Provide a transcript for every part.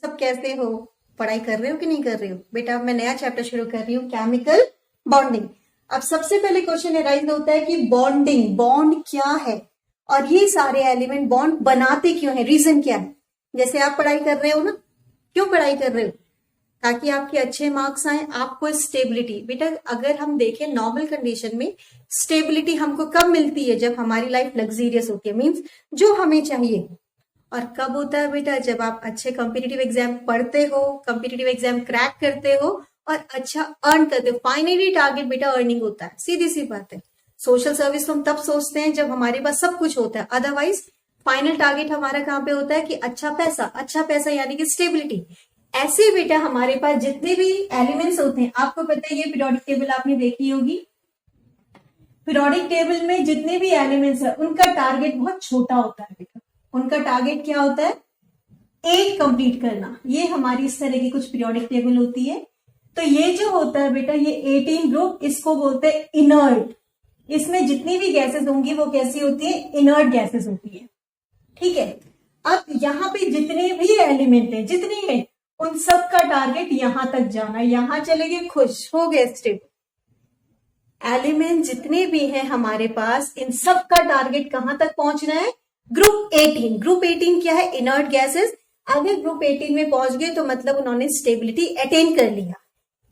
सब कैसे हो? पढ़ाई कर रहे हो कि नहीं कर रहे हो? बेटा अब मैं नया चैप्टर शुरू कर रही हूँ, केमिकल बॉन्डिंग। अब सबसे पहले क्वेश्चन अराइज होता है कि बॉन्डिंग, बॉन्ड क्या है और ये सारे एलिमेंट बॉन्ड बनाते क्यों है, रीजन क्या है। जैसे आप पढ़ाई कर रहे हो ना, क्यों पढ़ाई कर रहे हो? ताकि आपके अच्छे मार्क्स आए, आपको स्टेबिलिटी। बेटा अगर हम देखें नॉर्मल कंडीशन में स्टेबिलिटी हमको कब मिलती है? जब हमारी लाइफ लग्जीरियस होती है, मीन्स जो हमें चाहिए। और कब होता है बेटा? जब आप अच्छे कॉम्पिटिटिव एग्जाम पढ़ते हो, कॉम्पिटिटिव एग्जाम क्रैक करते हो और अच्छा अर्न करते हो। फाइनली टारगेट बेटा अर्निंग होता है, सीधी सी बात है। सोशल सर्विस तो हम तब सोचते हैं जब हमारे पास सब कुछ होता है, अदरवाइज फाइनल टारगेट हमारा कहाँ पे होता है कि अच्छा पैसा यानी कि स्टेबिलिटी। ऐसे बेटा हमारे पास जितने भी एलिमेंट्स होते हैं, आपको पता है ये पीरियोडिक टेबल आपने देखी होगी। पीरियोडिक टेबल में जितने भी एलिमेंट्स है उनका टारगेट बहुत छोटा होता है बेटा। उनका टारगेट क्या होता है? 8 कंप्लीट करना। ये हमारी इस तरह की कुछ पीरियोडिक टेबल होती है। तो ये जो होता है बेटा, ये 18 ग्रुप, इसको बोलते हैं इनर्ट। इसमें जितनी भी गैसेस होंगी वो कैसी होती है? इनर्ट गैसेस होती है। ठीक है। अब यहाँ पे जितने भी एलिमेंट है, जितने हैं, उन सब का टारगेट यहां तक जाना। यहां चले गए, खुश हो गए, स्टेप। एलिमेंट जितने भी हैं हमारे पास, इन सब का टारगेट कहां तक पहुंचना है? ग्रुप 18। ग्रुप 18 क्या है? Inert gases. अगर ग्रुप 18 में पहुंच गए तो मतलब उन्होंने स्टेबिलिटी अटेन कर लिया।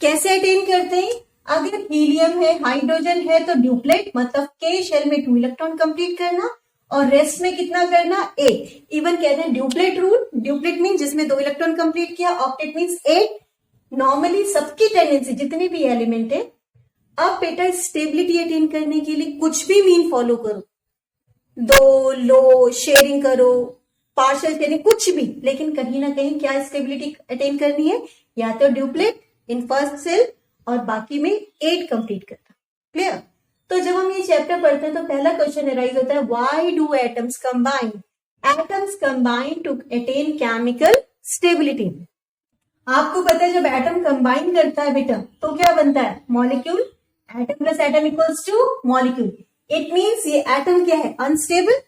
कैसे अटेन करते हैं? अगर हीलियम है, हाइड्रोजन है तो ड्यूप्लेट, मतलब के शेल में 2 इलेक्ट्रॉन कंप्लीट करना और रेस्ट में कितना करना? 8। इवन कहते हैं ड्यूप्लेट रूल। ड्यूप्लेट मीन जिसमें 2 इलेक्ट्रॉन कंप्लीट किया, ऑक्टेट मीन्स 8। नॉर्मली सबकी टेंडेंसी जितने भी एलिमेंट है, अब बेटा स्टेबिलिटी अटेन करने के लिए कुछ भी मीन फॉलो करो, दो लो, शेयरिंग करो, पार्शियल शेयरिंग, कुछ भी, लेकिन कहीं ना कहीं क्या स्टेबिलिटी अटेन करनी है? या तो ड्यूप्लेट इन फर्स्ट सेल और बाकी में 8 कंप्लीट करना। क्लियर? तो जब हम ये चैप्टर पढ़ते हैं तो पहला क्वेश्चन अराइज होता है, why do atoms combine? Atoms combine to attain chemical stability. आपको पता है जब एटम कंबाइन करता है बेटा तो क्या बनता है? Molecule. Atom plus atom equals two molecule. It means ये एटम क्या है? अनस्टेबल,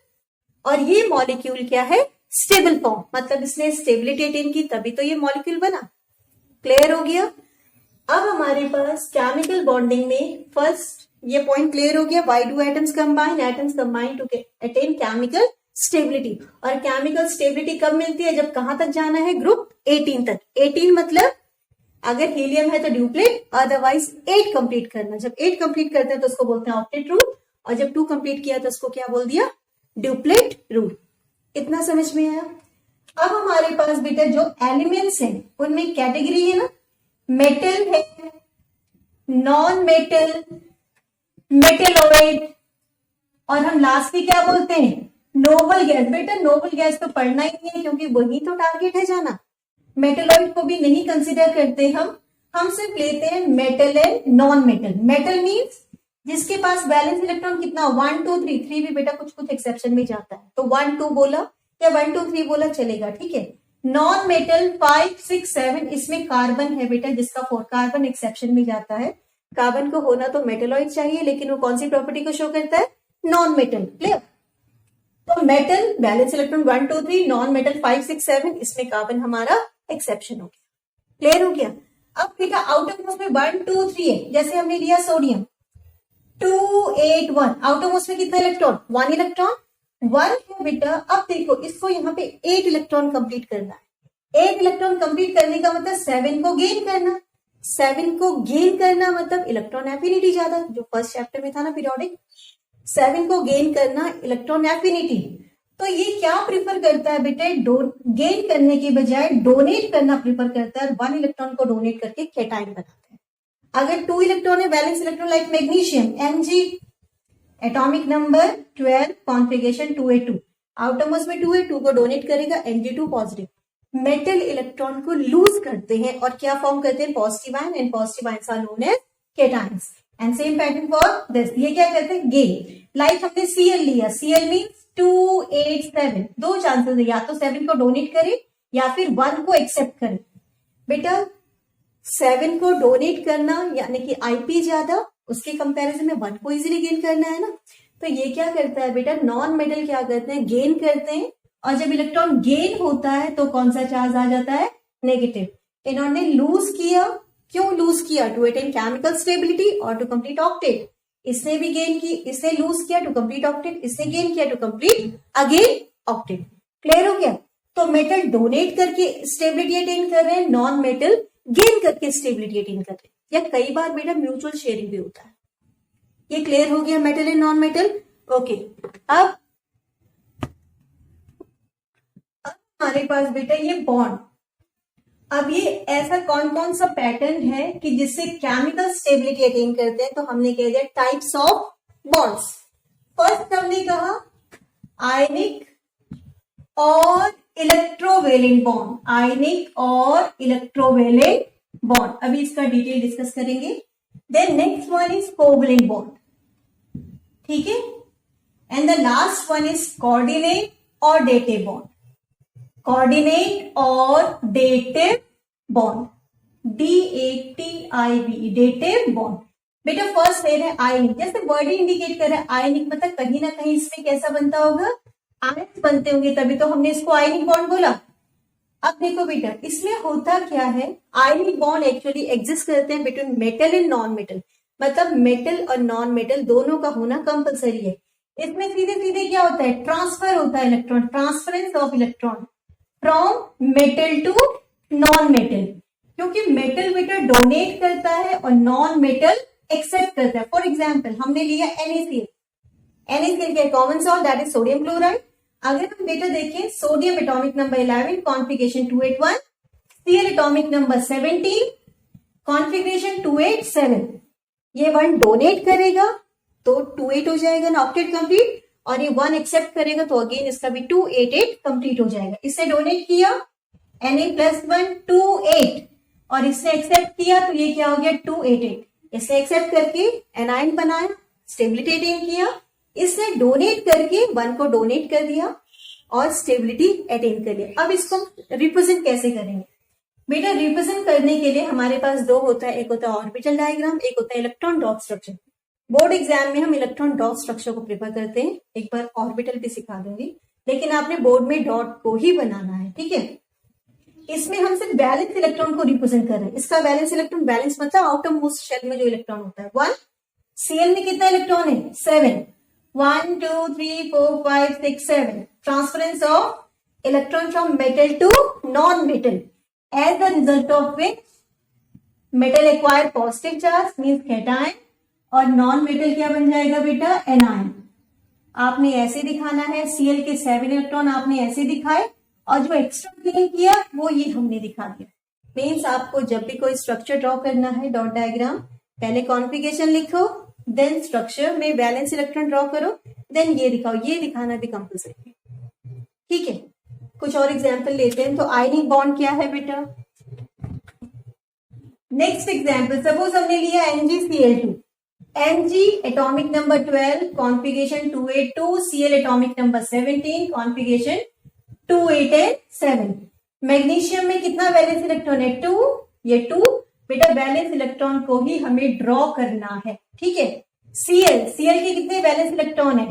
और ये मॉलिक्यूल क्या है? Stable form. मतलब इसने स्टेबिलिटी अटेन की तभी तो ये मॉलिक्यूल बना। क्लियर हो गया? अब हमारे पास केमिकल बॉन्डिंग में फर्स्ट ये पॉइंट क्लियर हो गया, why do atoms combine? Atoms combine to attain chemical stability. और केमिकल स्टेबिलिटी कब मिलती है? जब कहां तक जाना है? ग्रुप 18 तक। 18 मतलब अगर हीलियम है तो ड्यूप्लेट, अदरवाइज 8 कंप्लीट करना। जब 8 कंप्लीट करते हैं तो उसको बोलते हैं ऑक्टेट रूल, और जब 2 कंप्लीट किया तो उसको क्या बोल दिया? Duplet rule. इतना समझ में आया? अब हमारे पास बेटा जो एलिमेंट्स हैं उनमें कैटेगरी है ना, मेटल है, नॉन मेटल, मेटेलॉइड, और हम लास्ट में क्या बोलते हैं? Noble gas. बेटा नोबल गैस तो पढ़ना ही नहीं है क्योंकि वही तो टारगेट है जाना। मेटेलॉइड को भी नहीं कंसिडर करते हम सिर्फ लेते हैं metal and non metal. Metal means जिसके पास बैलेंस इलेक्ट्रॉन कितना? 1 2 3। 3 भी बेटा कुछ कुछ एक्सेप्शन में जाता है, तो 1 2 बोला या 1 2 3 बोला चलेगा, ठीक है। नॉन मेटल 5 6 7, इसमें कार्बन है बेटा जिसका 4 कार्बन एक्सेप्शन में जाता है। कार्बन को होना तो मेटेलॉइड चाहिए, लेकिन वो कौन सी प्रॉपर्टी को शो करता है? Non metal. क्लियर? तो metal balance electron 1 2 3, non metal 5 6 7, इसमें कार्बन हमारा एक्सेप्शन हो गया। क्लियर हो गया? अब बेटा आउटरमोस्ट में 1 2 3 है। जैसे हमने लिया सोडियम 2 8 1, आउटरमोस्ट में कितना इलेक्ट्रॉन? 1 इलेक्ट्रॉन, 1 है बेटा। अब देखो इसको यहाँ पे 8 इलेक्ट्रॉन कंप्लीट करना है। 8 इलेक्ट्रॉन कंप्लीट करने का मतलब 7 को गेन करना। 7 को गेन करना मतलब इलेक्ट्रॉन एफिनिटी ज्यादा, जो फर्स्ट चैप्टर में था ना पीरियोडिक। 7 को गेन करना, इलेक्ट्रॉन एफिनिटी। तो ये क्या प्रिफर करता है बेटे? गेन करने के बजाय डोनेट करना प्रिफर करता है। 1 इलेक्ट्रॉन को डोनेट करके कैटायन बनाता है। अगर 2 इलेक्ट्रॉन है, valence electron like magnesium, Mg, atomic number 12, configuration 2a2, outermost में 2 है, 2 को डोनेट करेगा, Mg2 पॉजिटिव। मेटल इलेक्ट्रॉन को लूज करते हैं और क्या फॉर्म करते हैं? Positive ion, and positive ions are known as cations. And same pattern for this. ये क्या करते हैं? गेन। लाइक हमने Cl लिया, Cl मीन्स 2 8 7, 2 चांसेस है, या तो 7 को डोनेट करे या फिर 1 को एक्सेप्ट करे। बेटा 7 को डोनेट करना यानी कि आईपी ज्यादा, उसके कंपैरिजन में 1 को इजीली गेन करना है ना। तो ये क्या करता है बेटा? नॉन मेटल क्या करते हैं? गेन करते हैं, और जब इलेक्ट्रॉन गेन होता है तो कौन सा चार्ज आ जाता है? नेगेटिव। इन्होंने लूज किया, क्यों लूज किया? टू अटेन केमिकल स्टेबिलिटी और टू कंप्लीट ऑक्टेट। इसने भी गेन की, इसने लूज किया टू कंप्लीट ऑक्टेट, इसने गेन किया to complete again octet. Clear हो गया? तो मेटल डोनेट करके स्टेबिलिटी अटेन कर रहे हैं, नॉन मेटल गेन करके स्टेबिलिटी अटेन कर रहे हैं, या कई बार बेटा म्यूचुअल शेयरिंग भी होता है। ये क्लियर हो गया metal and non metal. Okay, अब हमारे पास बेटा ये बॉन्ड। अब ये ऐसा कौन कौन सा पैटर्न है कि जिससे केमिकल स्टेबिलिटी अटेन करते हैं, तो हमने कह दिया टाइप्स ऑफ बॉन्ड्स। फर्स्ट हमने कहा आयनिक और इलेक्ट्रोवेलेंट बॉन्ड, आयनिक और इलेक्ट्रोवेलेंट बॉन्ड, अभी इसका डिटेल डिस्कस करेंगे। Then next one is covalent bond, ठीक है, and the last one is coordinate और डेटिव बॉन्ड, कोऑर्डिनेट और dative bond, DATIV, dative bond. बेटा फर्स्ट है आयनिक, जैसे वर्ड ही इंडिकेट कर रहा है आयनिक, मतलब कहीं ना कहीं इसमें कैसा बनता होगा, आयन्स बनते होंगे, तभी तो हमने इसको आयनिक बॉन्ड बोला। अब देखो बेटा इसमें होता क्या है, आयनिक बॉन्ड एक्चुअली एग्जिस्ट करते हैं between metal and non metal, मतलब मेटल और नॉन मेटल दोनों का होना कंपलसरी है। इसमें सीधे सीधे क्या होता है, ट्रांसफर होता है electron, transference of electron from metal to non metal, क्योंकि मेटल बेटा डोनेट करता है और नॉन मेटल एक्सेप्ट करता है। फॉर एग्जाम्पल हमने लिया NaCl, NaCl के common salt that is sodium chloride. अगर हम बेटा देखें sodium atomic number 11 configuration 281, Cl atomic number 17 configuration 287, ये 1 डोनेट करेगा तो 28 हो जाएगा ना ऑक्टेट कंप्लीट, और ये 1 एक्सेप्ट करेगा तो अगेन इसका भी 288 कंप्लीट हो जाएगा। इससे डोनेट किया Na+1 28 और इससे एक्सेप्ट किया तो ये क्या हो गया 288, इससे एक्सेप्ट करके एनाइन बनाया, स्टेबिलिटी अटेन किया, इसने डोनेट करके 1 को डोनेट कर दिया और स्टेबिलिटी अटेन कर लिया। अब इसको रिप्रेजेंट कैसे करेंगे बेटा, रिप्रेजेंट करने के लिए हमारे पास दो होता है, एक होता है ऑर्बिटल डायग्राम, एक होता है electron dot structure. Board exam में हम इलेक्ट्रॉन डॉट स्ट्रक्चर को प्रेफर करते हैं, एक बार ऑर्बिटल भी सिखा दूंगी, लेकिन आपने बोर्ड में डॉट को ही बनाना है, ठीक है। इसमें हम सिर्फ बैलेंस इलेक्ट्रॉन को रिप्रेजेंट कर रहे हैं। इसका बैलेंस इलेक्ट्रॉन, बैलेंस मतलब आउटर मोस्ट शेल में जो इलेक्ट्रॉन होता है 1, Cl में कितना इलेक्ट्रॉन है 7, 1 2 3 4 5 6 7, transference of electron from metal to non metal, as the result of which metal acquire positive charge means cation, और नॉन मेटल क्या बन जाएगा बेटा एनायन। आपने ऐसे दिखाना है, Cl के 7 इलेक्ट्रॉन आपने ऐसे दिखाए और जो एक्स्ट्रा गेन किया वो ये हमने दिखा दिया। मीन्स आपको जब भी कोई स्ट्रक्चर ड्रॉ करना है डॉट डायग्राम, पहले कॉन्फिगरेशन लिखो, देन स्ट्रक्चर में बैलेंस इलेक्ट्रॉन ड्रॉ करो, देन ये दिखाओ, ये दिखाना भी कंपल्सरी है, ठीक है। कुछ और एग्जाम्पल लेते हैं। तो आयनिक बॉन्ड क्या है बेटा, नेक्स्ट एग्जाम्पल सपोज हमने लिया MgCl2, Mg atomic number 12 configuration 282, Cl atomic number 17 configuration 287। Magnesium में कितना वैलेंस इलेक्ट्रॉन है 2, ये 2 बेटा वैलेंस इलेक्ट्रॉन को ही हमें ड्रॉ करना है, ठीक है। Cl के कितने वैलेंस इलेक्ट्रॉन है,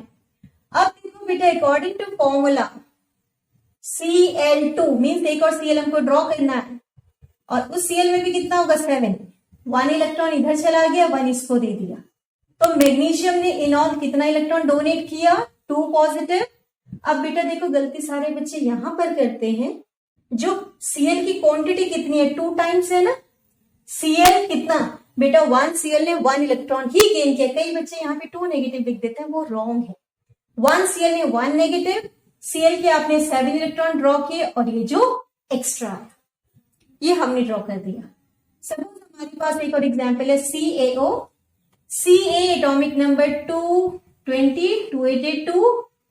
अब देखो बेटा according to formula Cl2 means एक और Cl हमको ड्रॉ करना है, और उस Cl में भी कितना होगा 7, 1 इलेक्ट्रॉन इधर चला गया, 1 इसको दे दिया, तो मैग्नीशियम ने इन ऑल कितना इलेक्ट्रॉन डोनेट किया 2 पॉजिटिव। अब बेटा देखो गलती सारे बच्चे यहां पर करते हैं, जो Cl की क्वांटिटी कितनी है 2 टाइम्स है ना, Cl कितना बेटा 1 Cl ने 1 इलेक्ट्रॉन ही गेन किया, कई बच्चे यहाँ पे 2 नेगेटिव लिख देते हैं, वो रॉन्ग है। 1 Cl ने 1 नेगेटिव, Cl के आपने 7 इलेक्ट्रॉन ड्रॉ किए और ये जो एक्स्ट्रा है ये हमने ड्रॉ कर दिया। सपोज हमारे पास एक और एग्जाम्पल है CaO, Ca atomic number 220, 282,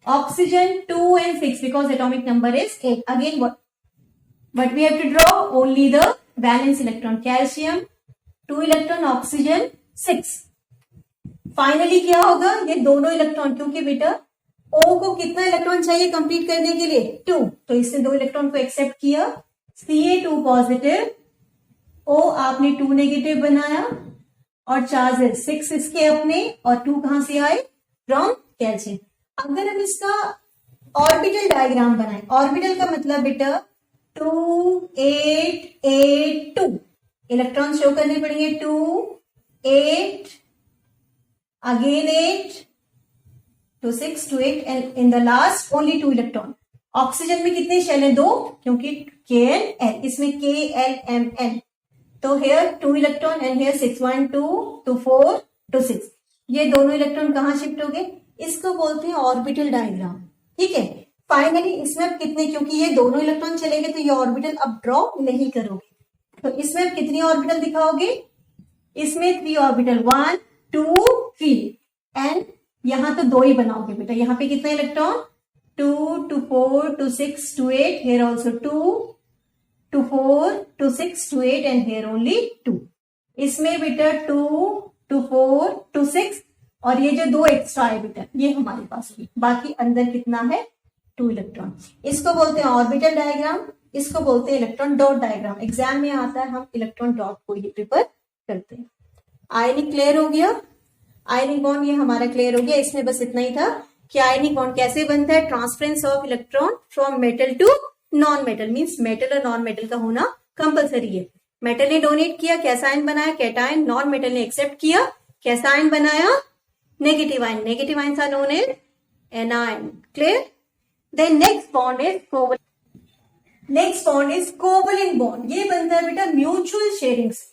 oxygen 2 and 6 because atomic number is 8. Again what we have to draw only the valence electron, calcium 2 electron, oxygen 6। Finally क्या होगा, ये दोनों इलेक्ट्रॉन, क्योंकि बेटा O को कितना इलेक्ट्रॉन चाहिए कंप्लीट करने के लिए 2, तो इसने 2 इलेक्ट्रॉन को एक्सेप्ट किया, Ca2 पॉजिटिव, O आपने 2 नेगेटिव बनाया और चार्जेस 6 इसके अपने और 2 कहां से आए फ्रॉम कैल्शियम। अगर हम इसका ऑर्बिटल डायग्राम बनाएं, ऑर्बिटल का मतलब बेटा 2 8 8 2 इलेक्ट्रॉन शो करने पड़ेंगे। 2 8 again 8 to 6 to 8 and in the last only 2 electron. Oxygen में कितने शेल हैं? 2, क्योंकि KL इसमें KLMN, तो hair 2 electron and hair 6 1 2 to 4 to 6। ये दोनों इलेक्ट्रॉन कहां शिफ्ट हो गए? इसको बोलते हैं ऑर्बिटल डायग्राम। ठीक है, फाइनली इसमें अब कितने, क्योंकि ये दोनों इलेक्ट्रॉन चले गए तो ये ऑर्बिटल अब ड्रॉ नहीं करोगे, तो इसमें अब कितनी ऑर्बिटल दिखाओगे? इसमें 3 ऑर्बिटल, 1 2 3 एंड यहां तो 2 ही बनाओगे बेटा। यहाँ पे कितने electron? 2 to 4 to 6 to 8, here also 2 to 4 to 6 to 8 and here only 2। इसमें बेटा 2 to 4 to 6 और ये जो 2 एक्स्ट्रा है बेटा ये हमारे पास है, बाकी अंदर कितना है? 2 इलेक्ट्रॉन। इसको बोलते हैं ऑर्बिटल डायग्राम, इसको बोलते हैं इलेक्ट्रॉन डॉट डायग्राम। एग्जाम में आता है, हम इलेक्ट्रॉन डॉट को ही प्रिपेयर करते हैं। आयनिक क्लियर हो गया? आयनिक बॉन्ड ये हमारा क्लियर हो गया। इसमें बस इतना ही था कि आयनिक बॉन्ड कैसे बनता है। Transference of electron from metal to non metal, means metal और नॉन मेटल का होना कंपलसरी है। मेटल ने डोनेट किया, कैसा आयन बनाया? कैटायन। नॉन मेटल ने एक्सेप्ट किया, कैसा आयन बनाया? Negative ion. Negative ions are known as anion. Clear? Then next bond is covalent. Next bond is covalent bond. ये बनता है बेटा म्यूचुअल शेयरिंग से।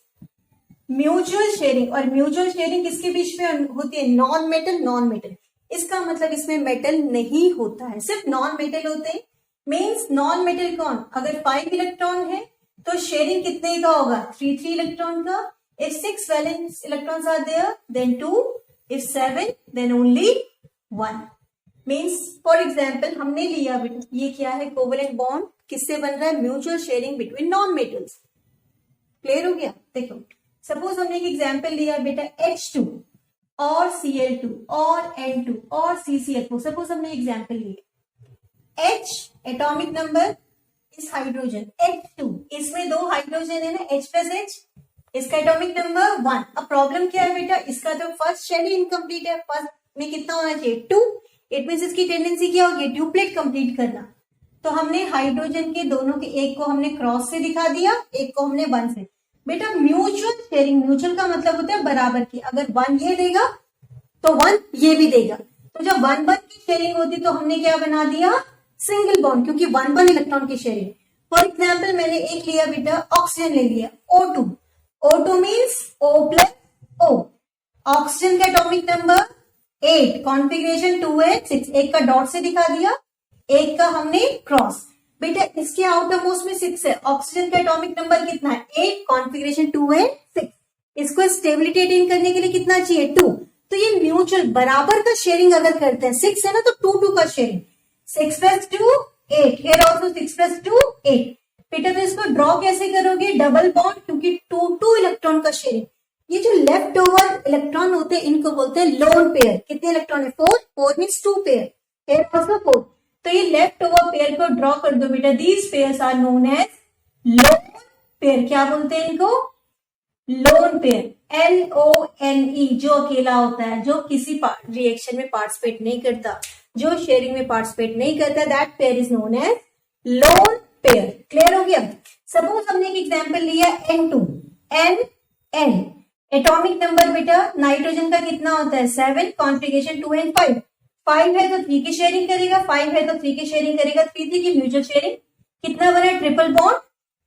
म्यूचुअल शेयरिंग, और म्यूचुअल शेयरिंग किसके बीच में होती है? Non metal non metal. इसका मतलब इसमें मेटल नहीं होता है, सिर्फ नॉन मेटल होते हैं। मीन्स नॉन मेटल कौन? अगर 5 इलेक्ट्रॉन है तो शेयरिंग कितने का होगा? 3 इलेक्ट्रॉन का। If 6 valence electrons are there then 2, if 7 then only 1। Means for example हमने लिया बेटा, ये क्या है? कोवलेंट बॉन्ड किससे बन रहा है? Mutual sharing between non metals. Clear हो गया? देखो सपोज हमने एक एग्जाम्पल लिया बेटा H2 और Cl2 और N2 और CCl4। सपोज हमने एग्जाम्पल लिया H एटॉमिक नंबर इस हाइड्रोजन, H2 इसमें 2 हाइड्रोजन है ना, H प्लस H, इसका एटॉमिक नंबर 1। अब प्रॉब्लम क्या है बेटा? इसका तो फर्स्ट शेल ही इनकम्प्लीट है। फर्स्ट में कितना होना चाहिए? 2। इट मीन्स इसकी टेंडेंसी क्या होगी? ड्यूप्लेट कंप्लीट करना। तो हमने हाइड्रोजन के दोनों के एक को हमने क्रॉस से दिखा दिया, एक को हमने 1 से। बेटा म्यूचुअल शेयरिंग, म्यूचुअल का मतलब होता है बराबर की। अगर 1 ये देगा तो 1 ये भी देगा। तो जब 1 1 की शेयरिंग होती तो हमने क्या बना दिया? सिंगल बॉन्ड, क्योंकि 1 1 इलेक्ट्रॉन की शेयरिंग। फॉर एग्जाम्पल मैंने एक लिया बेटा ऑक्सीजन ले लिया O2। O2 means O plus O। Oxygen का एटॉमिक नंबर 8, कॉन्फिगरेशन 2s6, एक का डॉट से दिखा दिया, एक का हमने क्रॉस। बेटा इसके आउटर मोस्ट में 6 है, ऑक्सीजन का एटॉमिक नंबर कितना है? 8, कॉन्फिगरेशन 2s6। इसको स्टेबिलिटी अटेन करने के लिए कितना चाहिए? 2। तो ये म्यूचुअल बराबर का शेयरिंग अगर करते हैं, 6 है ना तो 2 2 का sharing, 6 plus 2 8, here also 6 plus 2 8। बेटा तो इसको ड्रॉ कैसे करोगे? डबल बॉन्ड, क्योंकि 2 2 इलेक्ट्रॉन का शेयरिंग। ये जो लेफ्ट ओवर इलेक्ट्रॉन होते हैं इनको बोलते हैं लोन पेयर। कितने इलेक्ट्रॉन है? 4, 4 मीन्स 2 पेयर, हियर आल्सो 4। तो ये लेफ्ट ओवर पेयर को ड्रॉ कर दो बेटा। These pairs are known as lone pair. क्या बोलते हैं इनको? Lone pair. LONE, जो अकेला होता है, जो किसी रिएक्शन में पार्टिसिपेट नहीं करता, जो शेयरिंग में पार्टिसिपेट नहीं करता, that pair is known as lone pair. Clear हो गया? सपोज हमने एक एग्जाम्पल लिया N2, N एटॉमिक नंबर बेटा नाइट्रोजन का कितना होता है? 7, कॉन्फिगरेशन 2 and 5। 5 है तो 3 की शेयरिंग करेगा, 5 है तो 3 की शेयरिंग करेगा, 3 3 की म्यूचुअल शेयरिंग। कितना बना? Triple bond.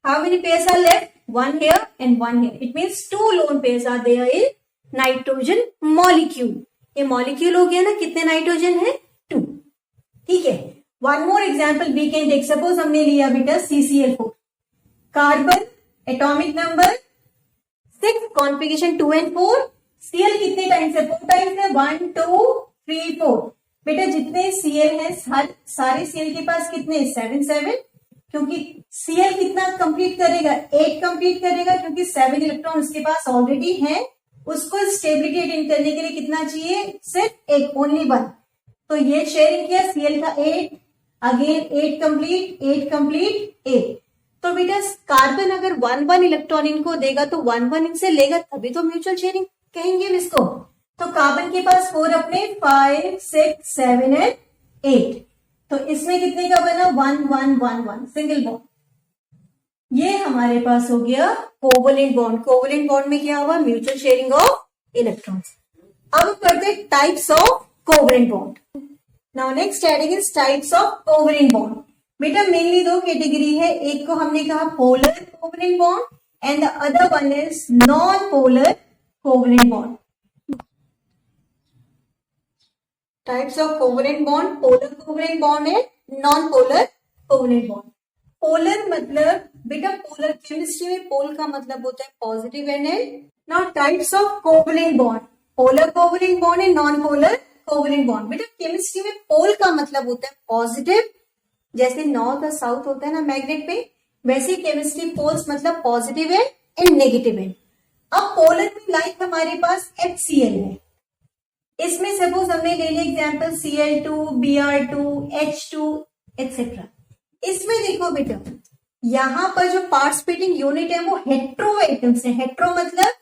How many pairs are left? 1 here and 1 here. It means 2 lone pairs are there in nitrogen molecule. ये मॉलिक्यूल हो गया ना, कितने नाइट्रोजन है? 2। ठीक है, one more example we can take. Suppose हमने लिया बेटा CCl4, carbon atomic number 6, configuration 2 and 4। Cl कितने टाइम्स है? 4 टाइम्स है, 1 2 3 4। बेटा जितने Cl है सारे Cl के पास कितने? 7 7, क्योंकि Cl कितना कंप्लीट करेगा? 8 कंप्लीट करेगा, क्योंकि 7 इलेक्ट्रॉन उसके पास ऑलरेडी है। उसको स्टेबिलिटी अटेन करने के लिए कितना चाहिए? सिर्फ एक, ओनली 1। तो ये शेयरिंग किया Cl का 8, अगेन 8 कंप्लीट 8 कंप्लीट 8। तो बेटा कार्बन अगर 1 1 इलेक्ट्रॉन इनको देगा तो 1 1 इनसे लेगा, तभी तो म्यूचुअल शेयरिंग कहेंगे इसको। तो कार्बन के पास 4 अपने, 5 6 7 and 8। तो इसमें कितने का बना? 1 1 1 1, सिंगल बॉन्ड। ये हमारे पास हो गया कोवलेंट बॉन्ड। कोवलेंट बॉन्ड में क्या हुआ? Mutual sharing of electrons. अब करते types of covalent bond. Now next heading is types of covalent bond. बेटा मेनली दो कैटेगरी है, एक को हमने कहा polar covalent bond and the other one is non polar covalent bond. Types of covalent bond, polar covalent bond है, non polar covalent bond. Polar मतलब बेटा पोलर केमिस्ट्री में पोल का मतलब होता है positive and negative. Now types of covalent bond, polar covalent bond and non polar covalent bond. बेटा chemistry में पोल का मतलब होता है पॉजिटिव, जैसे नॉर्थ और साउथ होता है ना मैग्नेट पे, वैसे केमिस्ट्री पोल्स मतलब पॉजिटिव है एंड नेगेटिव है। अब पोलर में लाइक हमारे पास HCl है, इसमें सपोज हमने ले लिया example Cl2, Br2, H2 etcetera. इसमें देखो बेटा यहां पर जो पार्टिसिपेटिंग यूनिट है वो हेट्रो एटम्स है। हेट्रो मतलब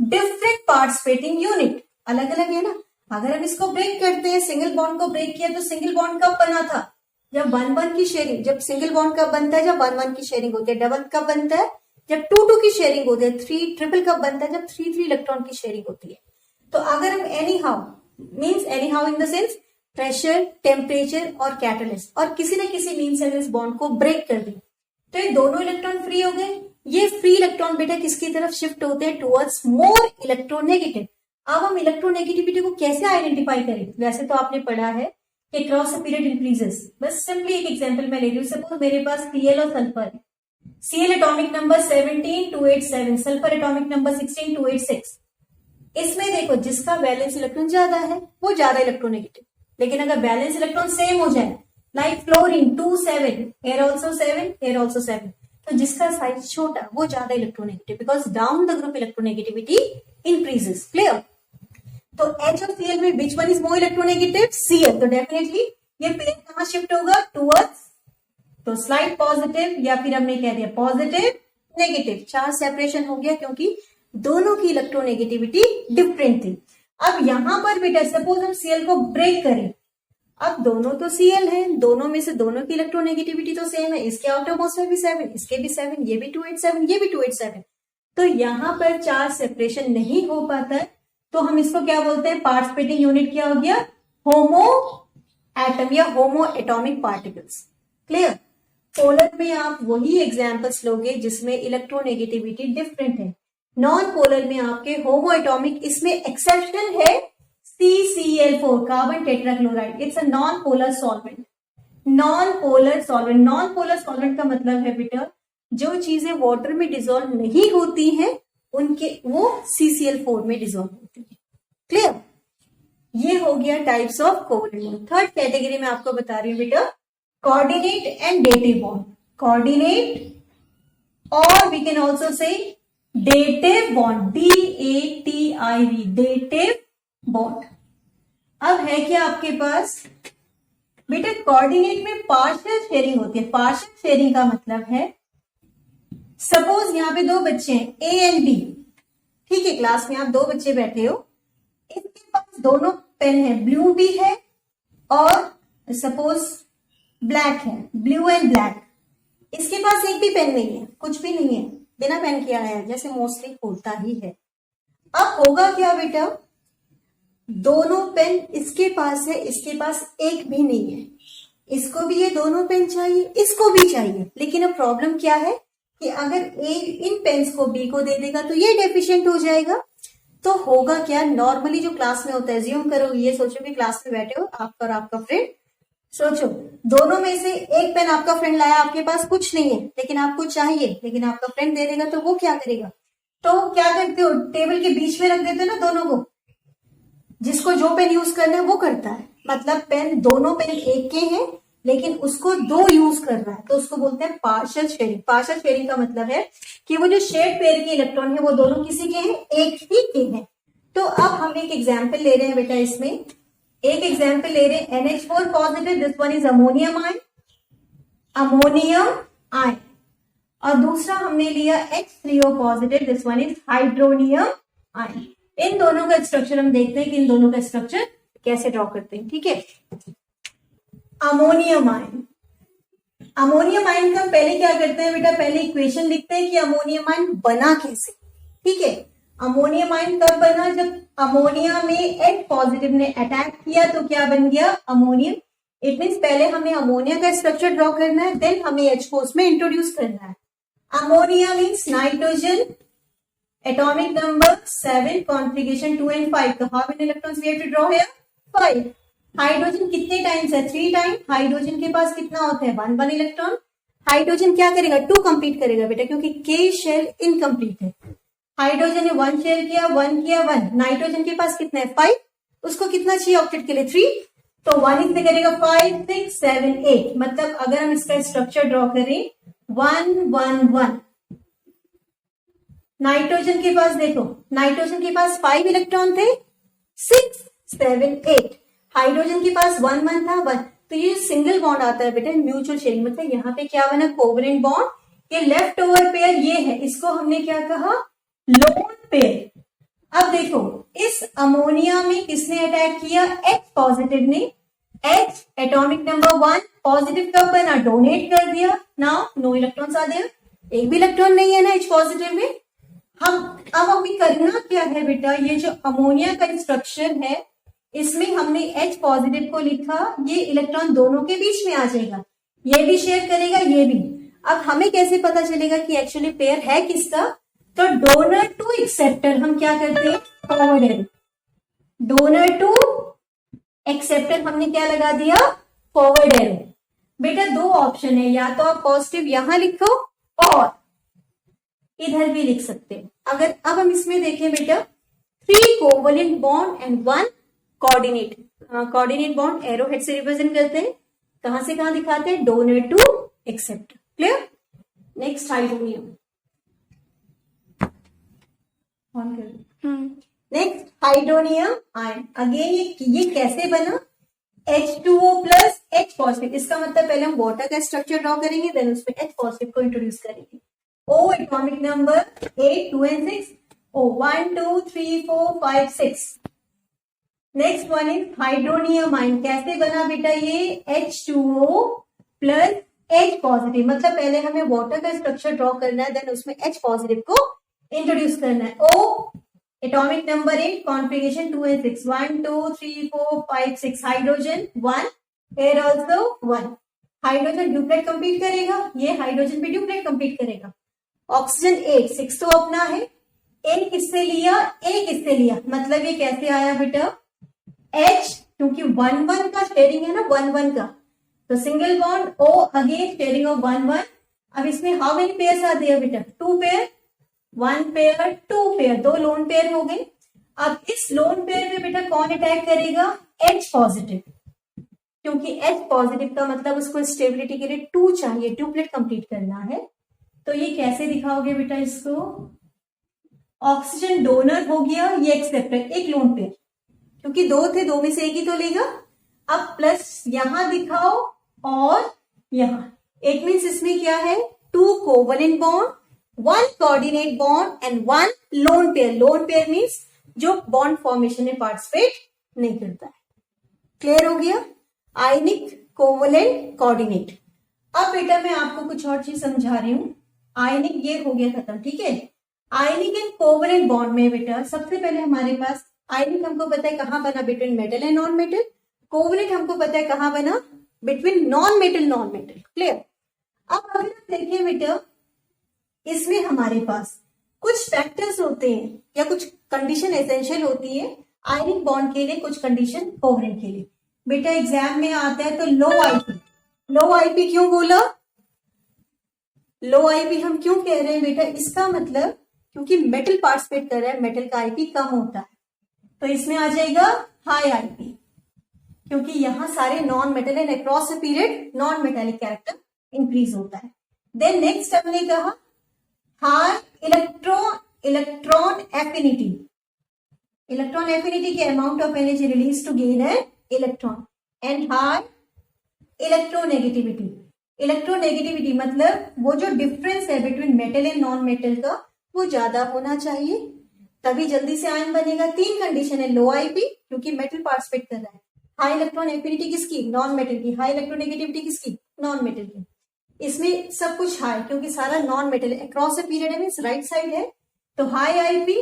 डिफरेंट पार्टिसिपेटिंग यूनिट, अलग अलग है ना। अगर हम इसको ब्रेक करते हैं, सिंगल बॉन्ड को ब्रेक किया तो सिंगल बॉन्ड कब बना था? जब 1-1 की शेयरिंग, जब सिंगल बॉन्ड कब बनता है? जब 1-1 की शेयरिंग होती है। डबल कब बनता है? जब 2-2 की शेयरिंग होती है। ट्रिपल कब बनता है? जब 3-3 इलेक्ट्रॉन की शेयरिंग होती है। तो अगर हम any how means any how in the sense pressure, temperature और कैटलिस्ट और किसी न किसी मीन से इस बॉन्ड को ब्रेक कर दी तो ये दोनों इलेक्ट्रॉन फ्री हो गए। ये फ्री इलेक्ट्रॉन बेटा किसकी तरफ शिफ्ट होते हैं? Towards more electronegative. अब हम इलेक्ट्रोनेगेटिविटी को कैसे आइडेंटिफाई करें? वैसे तो आपने पढ़ा है कि क्रॉस पीरियड इंक्रीजेस। बस सिंपली एक एग्जांपल मैं ले रही हूँ। सपोज मेरे पास Cl और सल्फर है। Cl atomic number 17287, sulphur atomic number 16286। इसमें देखो जिसका वैलेंस इलेक्ट्रॉन ज्यादा है वो ज्यादा इलेक्ट्रोनेगेटिव, लेकिन अगर बैलेंस इलेक्ट्रॉन सेम हो जाए like fluorine 2-7, air also 7, air also 7, तो जिसका साइज छोटा वो ज्यादा electronegative, because down the group electronegativity increases. Clear? तो H और Cl में which one is more electronegative? Cl। तो डेफिनेटली ये पेयर कहां शिफ्ट होगा? टुवर्ड्स, तो स्लाइड पॉजिटिव या फिर हमने कह दिया पॉजिटिव नेगेटिव। चार्ज सेपरेशन हो गया क्योंकि दोनों की इलेक्ट्रोनेगेटिविटी डिफरेंट थी। अब यहां पर बेटा सपोज हम Cl को ब्रेक करें, अब दोनों तो Cl है, दोनों में से दोनों की इलेक्ट्रोनेगेटिविटी तो सेम है। इसके आउटरमोस्ट में भी 7, इसके भी 7, ये भी 287, ये भी 287। तो यहां पर चार्ज सेपरेशन नहीं हो पाता है, तो हम इसको क्या बोलते हैं? पार्टिसिपेटिंग यूनिट क्या हो गया? होमो एटम या होमो एटॉमिक पार्टिकल्स। क्लियर? पोलर में आप वही एग्जाम्पल्स लोगे जिसमें इलेक्ट्रोनेगेटिविटी डिफरेंट है। नॉन पोलर में आपके होमो एटॉमिक, इसमें एक्सेप्शन है CCl4 carbon tetrachloride. It's a non polar solvent. Non polar solvent, non polar solvent का मतलब है बेटा जो चीजें वाटर में डिसॉल्व नहीं होती हैं उनके वो CCl4 में डिसॉल्व होती है। क्लियर? ये हो गया types of covalent. Third category में आपको बता रही हूँ बेटा coordinate and dative bond. Coordinate और we can also say dative bond, DATIV, dative bond. अब है क्या आपके पास बेटा? कोऑर्डिनेट में पार्शियल शेयरिंग होती है। पार्शियल शेयरिंग का मतलब है सपोज यहां पे दो बच्चे हैं A एंड B, ठीक है, क्लास में आप दो बच्चे बैठे हो, इनके पास दोनों पेन है, ब्लू भी है और सपोज ब्लैक है, ब्लू एंड ब्लैक। इसके पास एक भी पेन नहीं है, कुछ भी नहीं है, बिना पेन किया है, जैसे मोस्टली होता ही है। अब होगा क्या बेटा? दोनों पेन इसके पास है, इसके पास एक भी नहीं है। इसको भी ये दोनों पेन चाहिए, इसको भी चाहिए, लेकिन अब प्रॉब्लम क्या है कि अगर ए इन पेन्स को बी को दे देगा तो ये डेफिशिएंट हो जाएगा। तो होगा क्या? नॉर्मली जो क्लास में होता है, ज्यूम करो, ये सोचो कि क्लास में बैठे हो आप और आपका फ्रेंड, सोचो दोनों में से एक पेन आपका फ्रेंड लाया, आपके पास कुछ नहीं है लेकिन आपको चाहिए, लेकिन आपका फ्रेंड दे देगा तो वो क्या करेगा? तो क्या करते हो? टेबल के बीच में रख देते हो ना दोनों को, जिसको जो पेन यूज करना है वो करता है। मतलब पेन, दोनों पेन एक के हैं लेकिन उसको दो यूज कर रहा है, तो उसको बोलते हैं पार्शियल शेयरिंग। पार्शियल शेयरिंग का मतलब है कि वो जो शेड पेयर के इलेक्ट्रॉन है वो दोनों किसी के हैं? एक ही के हैं। तो अब हम एक एग्जाम्पल ले रहे हैं बेटा, इसमें एक एग्जाम्पल ले रहे हैं NH4 positive, this one is ammonium ion, ammonium ion, और दूसरा हमने लिया H3O positive, this one is hydronium ion. इन दोनों का स्ट्रक्चर हम देखते हैं कि इन दोनों का स्ट्रक्चर कैसे ड्रॉ करते हैं। ठीक है, अमोनियम आयन, अमोनियम आयन का हम पहले क्या करते हैं बेटा, पहले इक्वेशन लिखते हैं कि अमोनियम आयन बना कैसे। ठीक है, अमोनियम आयन कब बना, जब अमोनिया में H पॉजिटिव ने अटैक किया तो क्या बन गया, अमोनियम। इट मीन्स पहले हमें अमोनिया का स्ट्रक्चर ड्रॉ करना है, देन हमें H को उसमें इंट्रोड्यूस करना है। Ammonia means nitrogen, atomic number 7, configuration 2 and 5। तो how many electrons we have to draw here, 5। Hydrogen कितने टाइम्स है, 3 टाइम। हाइड्रोजन के पास कितना होता है, 1 इलेक्ट्रॉन। हाइड्रोजन क्या करेगा, 2 कंप्लीट करेगा बेटा, क्योंकि K शेल इनकम्प्लीट है। हाइड्रोजन ने 1 शेयर किया, 1 किया 1। नाइट्रोजन के पास कितना है, 5। उसको कितना चाहिए ऑक्टेट के लिए, 3। तो 1 इससे करेगा 5 6 7 8। मतलब अगर हम इसका स्ट्रक्चर ड्रॉ करें 1 1 1। नाइट्रोजन के पास देखो, नाइट्रोजन के पास 5 इलेक्ट्रॉन थे, 6 7 8। हाइड्रोजन के पास 1 1 था, 1। तो ये सिंगल बॉन्ड आता है बेटा म्यूचुअल शेयरिंग, मतलब यहाँ पे क्या बना, कोवेलेंट बॉन्ड। ये लेफ्ट ओवर पेयर ये है, इसको हमने क्या कहा, लोन पेयर। अब देखो इस अमोनिया में किसने अटैक किया, H पॉजिटिव ने। H एटॉमिक नंबर 1 पॉजिटिव कब बना, डोनेट कर दिया। Now no electrons are there, एक भी इलेक्ट्रॉन नहीं है ना H पॉजिटिव में। हम अब हमें करना क्या है बेटा, ये जो अमोनिया का स्ट्रक्चर है इसमें हमने H पॉजिटिव को लिखा, ये इलेक्ट्रॉन दोनों के बीच में आ जाएगा, ये भी शेयर करेगा ये भी। अब हमें कैसे पता चलेगा कि एक्चुअली पेयर है किसका, तो डोनर टू एक्सेप्टर हम क्या करते हैं, forward arrow. Donor to acceptor हमने क्या लगा दिया, फॉरवर्ड एरो। बेटा 2 ऑप्शन है, या तो आप पॉजिटिव यहां लिखो और इधर भी लिख सकते हैं। अगर अब हम इसमें देखें बेटा, 3 covalent bond and 1 coordinate. Coordinate bond arrow head से रिप्रेजेंट करते हैं, कहां से कहां दिखाते हैं, donor to acceptor. Clear. Next hydronium, on कर। नेक्स्ट हाइड्रोनियम आयन, अगेन ये कैसे बना, H2O प्लस H पॉजिटिव। इसका मतलब पहले हम वाटर का स्ट्रक्चर ड्रॉ करेंगे, देन उसमें H पॉजिटिव को इंट्रोड्यूस करेंगे। O atomic number 8 2 and 6। O 1 2 3 4 5 6। Next one is hydronium ion, कैसे बना बेटा, ये H2O प्लस H पॉजिटिव। मतलब पहले हमें वाटर का स्ट्रक्चर ड्रॉ करना है, देन उसमें H पॉजिटिव को इंट्रोड्यूस करना है। O atomic number 8, configuration 2 and 6। 1 2 3 4 5 6। Hydrogen 1, air also 1। Hydrogen duplet complete करेगा, ये हाइड्रोजन भी ड्यूप्लेट कंप्लीट करेगा। ऑक्सीजन 8 6 तो अपना है, एक किससे लिया, एक किससे लिया, मतलब ये कैसे आया बेटा, H, क्योंकि 1 1 का शेयरिंग है ना, 1 1 का, तो single bond O again sharing of 1 1। अब इसमें हाउ मेनी पेयर्स आते हैं बेटा, 2 pair, 1 pair 2 pair, 2 lone pair हो गए। अब इस लोन पेयर पे बेटा कौन अटैक करेगा, H पॉजिटिव, क्योंकि H पॉजिटिव का मतलब उसको स्टेबिलिटी के लिए 2 चाहिए, ट्यूपलेट कंप्लीट करना है। तो ये कैसे दिखाओगे बेटा इसको, ऑक्सीजन डोनर हो गया, ये एक्सेप्टर, एक लोन पेयर, क्योंकि 2 थे, 2 में से एक ही तो लेगा। अब प्लस यहां दिखाओ और यहां, इट मीन्स इसमें क्या है, 2 covalent bond, 1 coordinate bond and 1 lone pair. Lone pair means जो बॉन्ड फॉर्मेशन में पार्टिसिपेट नहीं करता है। क्लियर हो गया, आयनिक कोवेलेंट कोऑर्डिनेट। अब बेटा मैं आपको कुछ और चीज समझा रही हूं। आयनिक ये हो गया खत्म, ठीक है। आयनिक एंड कोवेलेंट बॉन्ड में बेटा सबसे पहले हमारे पास आयनिक हमको पता है कहां बना, between metal and non metal. Covalent हमको पता है कहां बना, बिटवीन नॉन मेटल। क्लियर। अब अगर आप देखें बेटा, इसमें हमारे पास कुछ फैक्टर्स होते हैं या कुछ कंडीशन एसेंशियल होती है आयनिक बॉन्ड के लिए, कुछ कंडीशन कोवेलेंट के लिए। बेटा एग्जाम में आता है तो लो आईपी। लो आईपी क्यों बोला, लो आईपी हम क्यों कह रहे हैं बेटा, इसका मतलब क्योंकि मेटल पार्टिसिपेट कर रहा है, मेटल का आईपी कम होता है, तो इसमें आ जाएगा हाई आईपी, क्योंकि यहां सारे non metal and across the period non metallic character increase होता है। देन नेक्स्ट हमने कहा high electron affinity. Electron affinity के amount of energy release to gain an electron. And high electronegativity. Electronegativity मतलब वो जो डिफरेंस है between metal and non metal का वो ज्यादा होना चाहिए, तभी जल्दी से आयन बनेगा। 3 कंडीशन है लो आईपी, क्योंकि मेटल पार्टिसिपेट कर रहा है। हाई इलेक्ट्रॉन एफिनिटी किसकी, नॉन मेटल की। हाई इलेक्ट्रोनेगेटिविटी किसकी, नॉन मेटल की। इसमें सब कुछ हाई, क्योंकि सारा non metal across the period means right side है, तो high IP,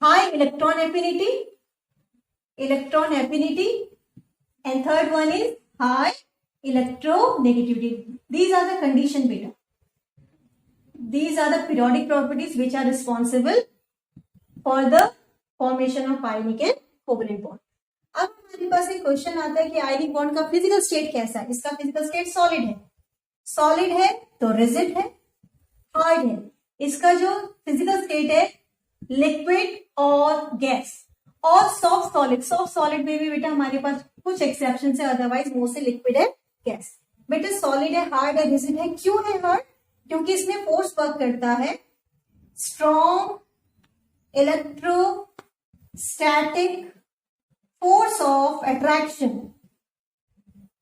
high electron affinity, and third one is high electronegativity. These are the condition beta. These are the periodic properties which are responsible for the formation of ionic and covalent bond. अब हमारे पास एक question आता है कि ionic bond का physical state कैसा है. इसका फिजिकल स्टेट सॉलिड है. सॉलिड है तो रिजिड है, हार्ड है. इसका जो फिजिकल स्टेट है लिक्विड और गैस और सॉफ्ट सॉलिड. सॉफ्ट सॉलिड में भी बेटा हमारे पास कुछ एक्सेप्शन है, अदरवाइज मोस्टली लिक्विड है, गैस. बेटा सॉलिड है, हार्ड है, रिजिड है. क्यों है हार्ड? क्योंकि इसमें फोर्स वर्क करता है strong electrostatic force of attraction.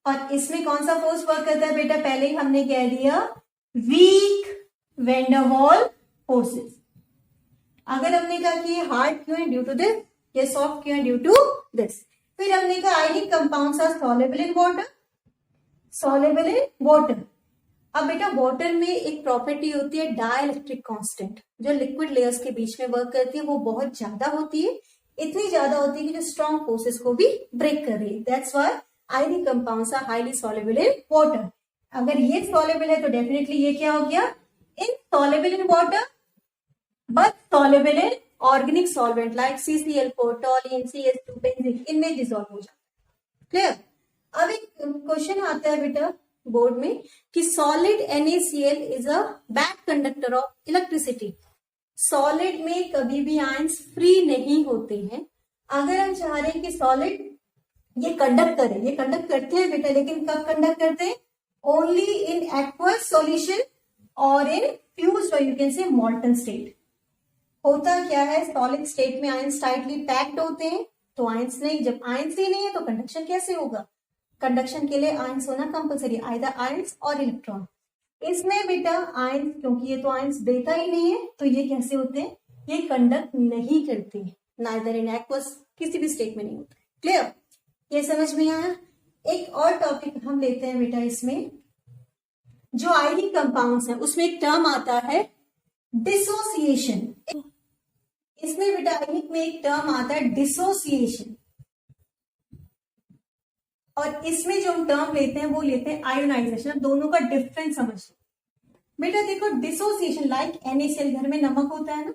और इसमें कौन सा फोर्स वर्क करता है बेटा? पहले ही हमने कह दिया, वीक वैन डर वाल फोर्सेस. अगर हमने कहा कि ये हार्ड क्यों है, ड्यू टू दिस. ये सॉफ्ट क्यों है, ड्यू टू दिस. फिर हमने कहा ionic compounds are soluble in water. Soluble in water. अब बेटा वाटर में एक प्रॉपर्टी होती है डाइलेक्ट्रिक कांस्टेंट, जो लिक्विड लेयर्स के बीच में वर्क करती है. वो बहुत ज्यादा होती है, इतनी ज्यादा होती है कि जो स्ट्रॉन्ग फोर्सेस को भी ब्रेक कर रही है. That's why ionic compounds are highly soluble in water. अगर ये सॉल्युबल है तो डेफिनेटली ये क्या हो गया, insoluble in water but soluble in organic solvent like CCl4, टॉलिन, CH2, benzene, इनमें डिसॉल्व हो जाता है. क्लियर. अब एक क्वेश्चन आता है बेटा बोर्ड में कि solid NaCl is a bad conductor of electricity. Solid में कभी भी आयंस फ्री नहीं होते हैं. अगर हम चाह रहे हैं कि सॉलिड ये कंडक्ट करे, ये कंडक्ट करते हैं बेटा, लेकिन कब कंडक्ट करते हैं? ओनली इन एक्वस सॉल्यूशन और इन फ्यूज्ड और यू कैन से मॉल्टन स्टेट. होता क्या है, सॉलिड स्टेट में आयंस टाइटली पैक्ड होते हैं, तो आयंस नहीं. जब आयंस ही नहीं है तो कंडक्शन कैसे होगा? कंडक्शन के लिए आयंस होना कंपलसरी, आइदर आयंस और इलेक्ट्रॉन. इसमें बेटा आयंस, क्योंकि ये तो आयंस देता ही नहीं है, तो ये कैसे होते हैं, ये कंडक्ट नहीं करते. नाइदर इन एक्वस, किसी भी स्टेट में नहीं होता. क्लियर. ये समझ में आया. एक और टॉपिक हम लेते हैं बेटा. इसमें जो आयनिक कंपाउंड्स हैं उसमें एक टर्म आता है डिसोसिएशन. इसमें बेटा आयनिक में एक टर्म आता है डिसोसिएशन, और इसमें जो हम टर्म लेते हैं वो लेते हैं आयोनाइजेशन. अब दोनों का डिफरेंस समझ बेटा. देखो डिसोसिएशन लाइक NaCl, घर में नमक होता है ना,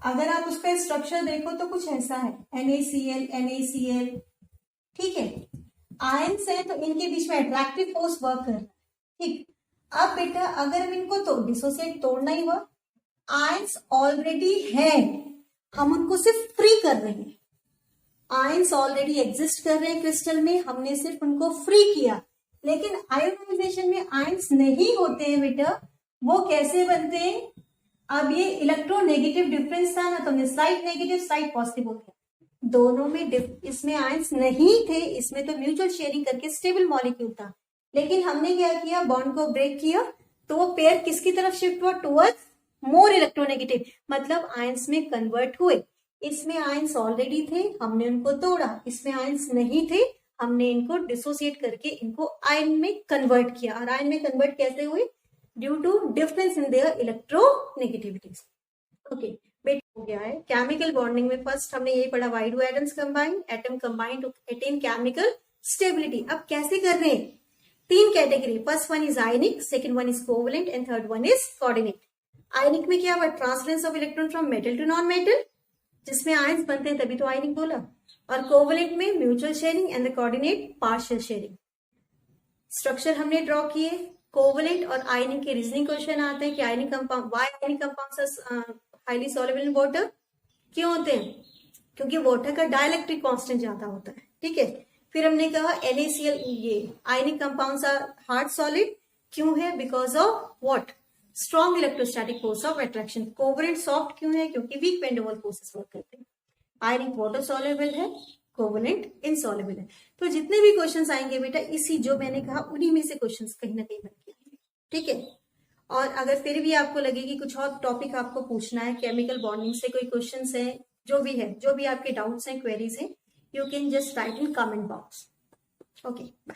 अगर आप उस पर स्ट्रक्चर देखो तो कुछ ऐसा है, NaCl, NaCl. ठीक है, आयंस है तो इनके बीच में अट्रैक्टिव फोर्स वर्क कर रहा है. ठीक. अब बेटा अगर हम इनको तो डिसोसिएट तोड़ना ही हुआ, आयंस ऑलरेडी है, हम उनको सिर्फ फ्री कर रहे हैं. आयंस ऑलरेडी एग्जिस्ट कर रहे हैं क्रिस्टल में, हमने सिर्फ उनको फ्री किया. लेकिन आयोनाइजेशन में आयंस नहीं होते हैं बेटा. वो कैसे बनते हैं? अब ये इलेक्ट्रोनेगेटिव डिफरेंस था ना, तो हमने स्लाइट नेगेटिव स्लाइट पॉजिटिव हो गया. दोनों में इसमें आयंस नहीं थे, इसमें तो म्यूचुअल शेयरिंग करके स्टेबल मॉलिक्यूल था. लेकिन हमने क्या किया, बॉन्ड को ब्रेक किया, तो वो पेयर किसकी तरफ शिफ्ट हुआ? टुवर्ड्स मोर इलेक्ट्रोनेगेटिव, मतलब आयंस में कन्वर्ट हुए. इसमें आयंस ऑलरेडी थे, हमने उनको तोड़ा. इसमें आयंस नहीं थे, हमने इनको डिसोसिएट करके इनको आयन में कन्वर्ट किया. और आयन में कन्वर्ट कैसे हुए? Due to difference in their electronegativities. Okay बेटा, हो गया है केमिकल बॉन्डिंग में. फर्स्ट हमने ये पढ़ा, why do atoms combine, atom combine to attain chemical stability. अब कैसे कर रहे हैं? 3 category. First one is ionic, second one is covalent and third one is coordinate. Ionic में क्या हुआ? Transference of electron from metal to non metal, जिसमें ions बनते हैं, तभी तो आयनिक बोला. और कोवलेंट में mutual sharing and the coordinate partial sharing. Structure हमने ड्रॉ किए. कोवलेंट और आयनिक के रीजनिंग क्वेश्चन आते हैं कि ionic compound, why ionic compounds highly soluble in water. क्यों होते हैं? क्योंकि वाटर का डाइलेक्ट्रिक कांस्टेंट ज्यादा होता है. ठीक है. फिर हमने कहा NaCl, ये ionic compounds are hard solid. क्यों है? Because of what? Strong electrostatic force of attraction. Covalent soft क्यों है? क्योंकि वीक वैन डर वाल फोर्सेस वर्क करते हैं. आयनिक वाटर सॉल्युबल है, कोवलेंट इनसॉल्युबल है. तो जितने भी क्वेश्चंस आएंगे बेटा, इसी जो मैंने कहा उन्हीं में से क्वेश्चंस कहीं ना कहीं बन के आएंगे. ठीक है. और अगर फिर भी आपको लगे कि कुछ और टॉपिक आपको पूछना है, केमिकल बॉन्डिंग से कोई क्वेश्चंस है, जो भी है, जो भी आपके डाउट्स हैं, क्वेरीज हैं, you can just write in comment box. Okay, bye.